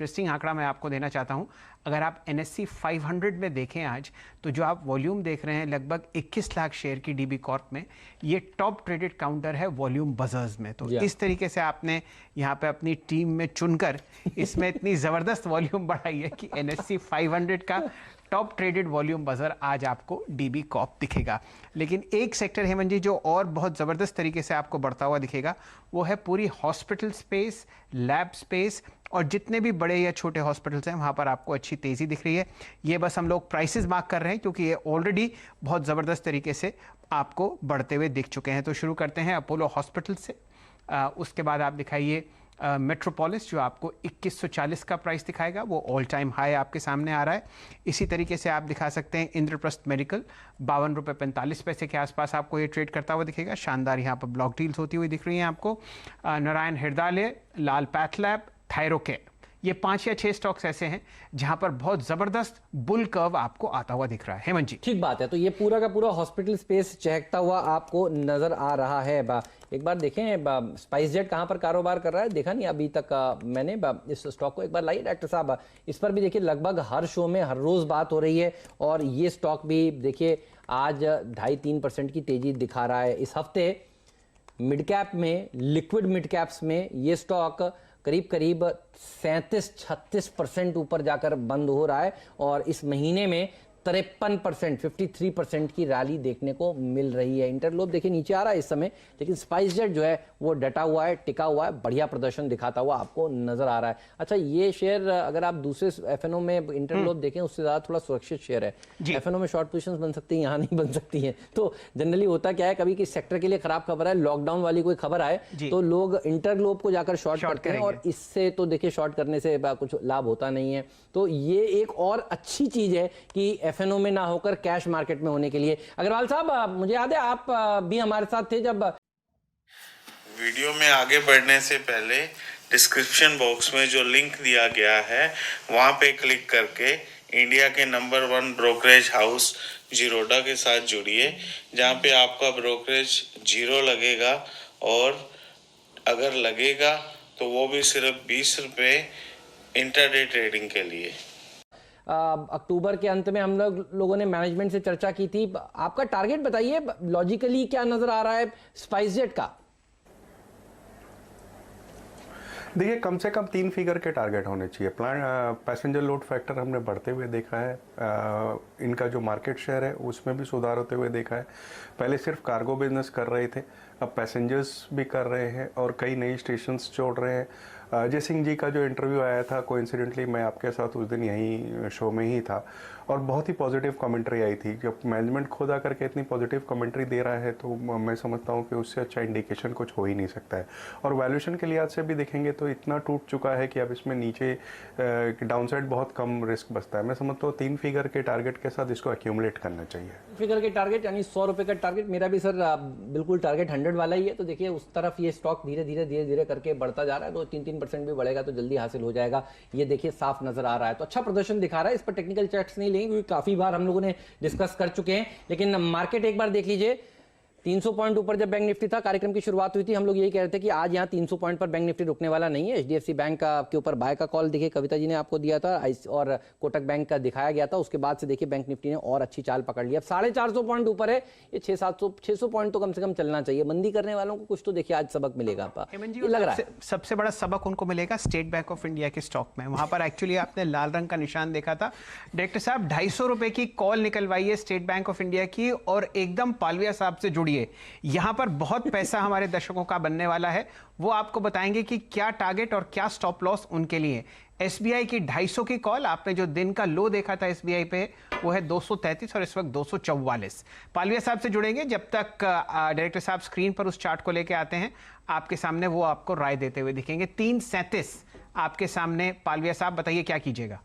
Interesting आंकड़ा मैं आपको देना चाहता हूं। अगर आप NSE 500 में देखें आज, तो जो आप वॉल्यूम देख रहे हैं लगभग 21 लाख शेयर की DB कॉर्प में, ये टॉप ट्रेडेड काउंटर है वॉल्यूम बजर्स में। तो इस तरीके से आपने यहाँ पे अपनी टीम में चुनकर इसमें इतनी ज़बरदस्त वॉल्यूम बढ़ाई है कि NSE 500 का टॉप ट्रेडेड वॉल्यूम बजर आज आपको DB कॉर्प दिखेगा। लेकिन एक सेक्टर हेमंत जी जो और बहुत ज़बरदस्त तरीके से आपको बढ़ता हुआ दिखेगा, वो है पूरी हॉस्पिटल स्पेस, लैब स्पेस, और जितने भी बड़े या छोटे हॉस्पिटल्स हैं वहाँ पर आपको अच्छी तेज़ी दिख रही है। ये बस हम लोग प्राइसेस मार्क कर रहे हैं क्योंकि ये ऑलरेडी बहुत ज़बरदस्त तरीके से आपको बढ़ते हुए दिख चुके हैं। तो शुरू करते हैं अपोलो हॉस्पिटल से। उसके बाद आप दिखाइए मेट्रोपोलिस, जो आपको 2140 का प्राइस दिखाएगा, वो ऑल टाइम हाई आपके सामने आ रहा है। इसी तरीके से आप दिखा सकते हैं इंद्रप्रस्थ मेडिकल, 52 रुपये 45 पैसे के आसपास आपको ये ट्रेड करता हुआ दिखेगा। शानदार यहाँ पर ब्लॉक डील्स होती हुई दिख रही हैं आपको। नारायण हृदयालय, लाल पैथलैब, थायरोकेयर, ये 5 या 6 स्टॉक्स ऐसे हैं जहां पर बहुत जबरदस्त बुल कर्व आपको आता हुआ दिख रहा है। हेमंत जी, ठीक बात है। तो ये पूरा का पूरा हॉस्पिटल स्पेस चहकता हुआ आपको नजर आ रहा है। एक बार देखें स्पाइसजेट कहां पर कारोबार कर रहा है, देखा नहीं अभी तक मैंने। इस स्टॉक को एक बार लाइए डॉक्टर साहब, इस पर भी देखिए लगभग हर शो में हर रोज बात हो रही है, और ये स्टॉक भी देखिए आज 2.5-3% की तेजी दिखा रहा है। इस हफ्ते मिड कैप में, लिक्विड मिड कैप्स में ये स्टॉक करीब 37-36% ऊपर जाकर बंद हो रहा है, और इस महीने में 53% की रैली देखने को मिल रही है। इंटरग्लोब देखिए नीचे आ रहा है इस समय, लेकिन स्पाइसजेट जो है वो डटा हुआ है, टिका हुआ है, बढ़िया प्रदर्शन दिखाता हुआ आपको नजर आ रहा है। अच्छा, ये शेयर अगर आप दूसरे एफएनओ में इंटरग्लोब देखें उससे ज्यादा थोड़ा सुरक्षित शेयर है। एफएनओ में शॉर्ट पोजीशंस बन सकती है, यहाँ नहीं बन सकती है। तो जनरली होता क्या है, कभी किसी सेक्टर के लिए खराब खबर है, लॉकडाउन वाली कोई खबर आए तो लोग इंटरग्लोब को जाकर शॉर्ट करते हैं, और इससे तो देखिए शॉर्ट करने से कुछ लाभ होता नहीं है। तो ये एक और अच्छी चीज है कि एफएनओ में ना होकर कैश मार्केट में होने के लिए। अग्रवाल साहब, मुझे याद है आप भी हमारे साथ थे जब। वीडियो में आगे बढ़ने से पहले डिस्क्रिप्शन बॉक्स में जो लिंक दिया गया है वहां पे क्लिक करके इंडिया के नंबर 1 ब्रोकरेज हाउस जीरोडा के साथ जुड़िए, जहां पे आपका ब्रोकरेज 0 लगेगा, और अगर लगेगा तो वो भी सिर्फ 20 रुपये इंटरडे ट्रेडिंग के लिए। अक्टूबर के अंत में हम लोगों ने मैनेजमेंट से चर्चा की थी। आपका टारगेट बताइए, लॉजिकली क्या नजर आ रहा है स्पाइसजेट का? देखिए, कम से कम 3 फिगर के टारगेट होने चाहिए। पैसेंजर लोड फैक्टर हमने बढ़ते हुए देखा है, इनका जो मार्केट शेयर है उसमें भी सुधार होते हुए देखा है। पहले सिर्फ कार्गो बिजनेस कर रहे थे, अब पैसेंजर्स भी कर रहे हैं और कई नई स्टेशंस जोड़ रहे हैं। अजय सिंह जी का जो इंटरव्यू आया था, कोइंसिडेंटली मैं आपके साथ उस दिन यही शो में ही था, और बहुत ही पॉजिटिव कमेंट्री आई थी। जब मैनेजमेंट खुद आकर के इतनी पॉजिटिव कमेंट्री दे रहा है तो मैं समझता हूँ कि उससे अच्छा इंडिकेशन कुछ हो ही नहीं सकता है। और वैल्यूएशन के लिहाज से भी देखेंगे तो इतना टूट चुका है कि अब इसमें नीचे डाउनसाइड बहुत कम रिस्क बचता है। मैं समझता हूँ 3 फिगर के टारगेट के साथ इसको एक्यूमुलेट करना चाहिए। फिगर के टारगेट यानी 100 रुपये का टारगेट, मेरा भी सर बिल्कुल टारगेट 100 वाला ही है। तो देखिए उस तरफ ये स्टॉक धीरे धीरे करके बढ़ता जा रहा है। तो 3% भी बढ़ेगा तो जल्दी हासिल हो जाएगा, ये देखिए साफ नजर आ रहा है। तो अच्छा प्रदर्शन दिखा रहा है। इस पर टेक्निकल चार्ट्स नहीं लेंगे क्योंकि काफी बार हम लोगों ने डिस्कस कर चुके हैं, लेकिन मार्केट एक बार देख लीजिए। 300 पॉइंट ऊपर जब बैंक निफ्टी था, कार्यक्रम की शुरुआत हुई थी, हम लोग यही कह रहे थे कि आज यहाँ 300 पॉइंट पर बैंक निफ्टी रुकने वाला नहीं है। एचडीएफसी बैंक के ऊपर बाय का कॉल देखिए कविता जी ने आपको दिया था, और कोटक बैंक का दिखाया गया था। उसके बाद से देखिए बैंक निफ्टी ने और अच्छी चाल पकड़ ली। अब 450 पॉइंट ऊपर है, ये 600 पॉइंट तो कम से कम चलना चाहिए। मंदी करने वालों को कुछ तो देखिए आज सबक मिलेगा। लग रहा है सबसे बड़ा सबक उनको मिलेगा स्टेट बैंक ऑफ इंडिया के स्टॉक में। वहां पर एक्चुअली आपने लाल रंग का निशान देखा था। डायरेक्टर साहब, 250 रुपए की कॉल निकलवाई है स्टेट बैंक ऑफ इंडिया की, और एकदम पालविया साहब से जुड़िए। यहां पर बहुत पैसा हमारे दर्शकों का बनने वाला है, वो आपको बताएंगे कि क्या टारगेट और क्या स्टॉप लॉस उनके लिए। एसबीआई की 250 की कॉल, आपने जो दिन का लो देखा था एसबीआई पे, वो है 233 और इस वक्त 244। पालविया साहब से जुड़ेंगे। जब तक डायरेक्टर साहब स्क्रीन पर उस चार्ट को लेके आते हैं आपके सामने, वो आपको राय देते हुए दिखेंगे। 337 आपके सामने। पालविया साहब बताइए क्या कीजिएगा?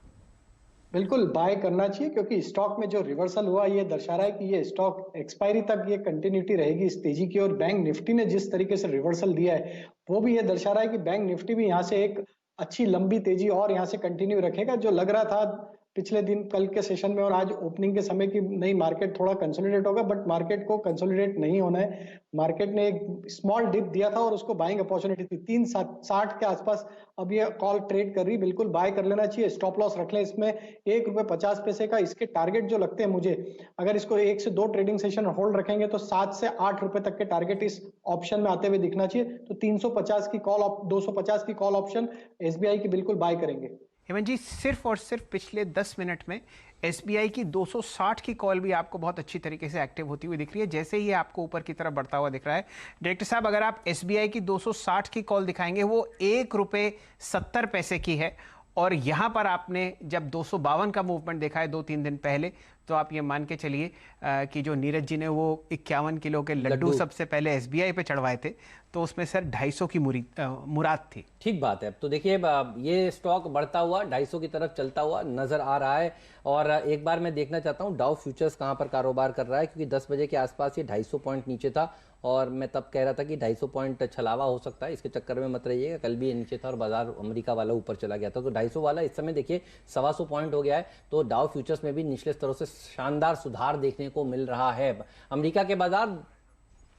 बिल्कुल बाय करना चाहिए, क्योंकि स्टॉक में जो रिवर्सल हुआ ये दर्शा रहा है कि ये स्टॉक एक्सपायरी तक ये कंटिन्यूटी रहेगी इस तेजी की। और बैंक निफ्टी ने जिस तरीके से रिवर्सल दिया है वो भी ये दर्शा रहा है कि बैंक निफ्टी भी यहाँ से एक अच्छी लंबी तेजी और यहाँ से कंटिन्यू रखेगा। जो लग रहा था पिछले दिन कल के सेशन में और आज ओपनिंग के समय की नई मार्केट थोड़ा कंसोलिडेट होगा, बट मार्केट को कंसोलिडेट नहीं होना है। मार्केट ने एक स्मॉल डिप दिया था और उसको बाइंग अपॉर्चुनिटी थी 360 के आसपास। अब ये कॉल ट्रेड कर रही, बिल्कुल बाय कर लेना चाहिए। स्टॉप लॉस रख लें इसमें ₹1.50 का। इसके टारगेट जो लगते हैं मुझे, अगर इसको 1 से 2 ट्रेडिंग सेशन होल्ड रखेंगे तो 7 से 8 रुपए तक के टारगेट इस ऑप्शन में आते हुए दिखना चाहिए। तो 350 की कॉल, 250 की कॉल ऑप्शन एसबीआई की बिल्कुल बाय करेंगे। हेमंत जी, सिर्फ और सिर्फ पिछले 10 मिनट में एसबीआई की 260 की कॉल भी आपको बहुत अच्छी तरीके से एक्टिव होती हुई दिख रही है, जैसे ही आपको ऊपर की तरफ बढ़ता हुआ दिख रहा है। डायरेक्टर साहब, अगर आप एसबीआई की 260 की कॉल दिखाएंगे, वो ₹1.70 की है, और यहाँ पर आपने जब 252 का मूवमेंट देखा है 2-3 दिन पहले, तो आप ये मान के चलिए कि जो नीरज जी ने वो 51 किलो के लड्डू सबसे पहले एसबीआई पे चढ़वाए थे, तो उसमें सर 250 की मुराद थी। ठीक बात है। तो देखिए ये स्टॉक बढ़ता हुआ 250 की तरफ चलता हुआ नजर आ रहा है। और एक बार मैं देखना चाहता हूँ डाउ फ्यूचर्स कहाँ पर कारोबार कर रहा है, क्योंकि 10 बजे के आसपास ये 250 पॉइंट नीचे था और मैं तब कह रहा था कि 250 पॉइंट छलावा हो सकता है, इसके चक्कर में मत रहिएगा। कल भी ये नीचे था और बाजार अमेरिका वाला ऊपर चला गया था, तो 250 वाला इस समय देखिए 125 पॉइंट हो गया है। तो डाउ फ्यूचर्स में भी निचले स्तरों से शानदार सुधार देखने को मिल रहा है। अमेरिका के बाजार,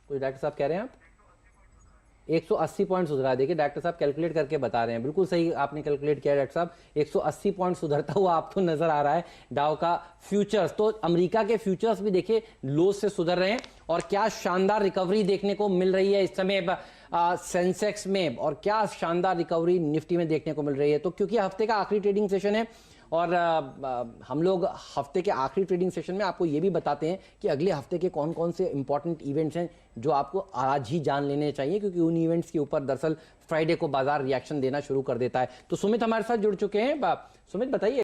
कोई डॉक्टर साहब कह रहे हैं आप 180 पॉइंट सुधरा है। देखिए डॉक्टर साहब कैलकुलेट करके बता रहे हैं, बिल्कुल सही आपने कैलकुलेट किया डॉक्टर साहब। 180 पॉइंट सुधरता हुआ आपको नजर आ रहा है डाउ का फ्यूचर्स। तो अमेरिका के फ्यूचर्स भी देखिए लो से सुधर रहे हैं और क्या शानदार रिकवरी देखने को मिल रही है इस समय सेंसेक्स में, और क्या शानदार रिकवरी निफ्टी में देखने को मिल रही है। तो क्योंकि हफ्ते का आखिरी ट्रेडिंग सेशन है और हम लोग हफ्ते के आखिरी ट्रेडिंग सेशन में आपको ये भी बताते हैं कि अगले हफ्ते के कौन कौन से इंपॉर्टेंट इवेंट्स हैं जो आपको आज ही जान लेने चाहिए, क्योंकि उन इवेंट्स के ऊपर दरअसल फ्राइडे को बाजार रिएक्शन देना शुरू कर देता है। तो सुमित हमारे साथ जुड़ चुके हैं। सुमित बताइए।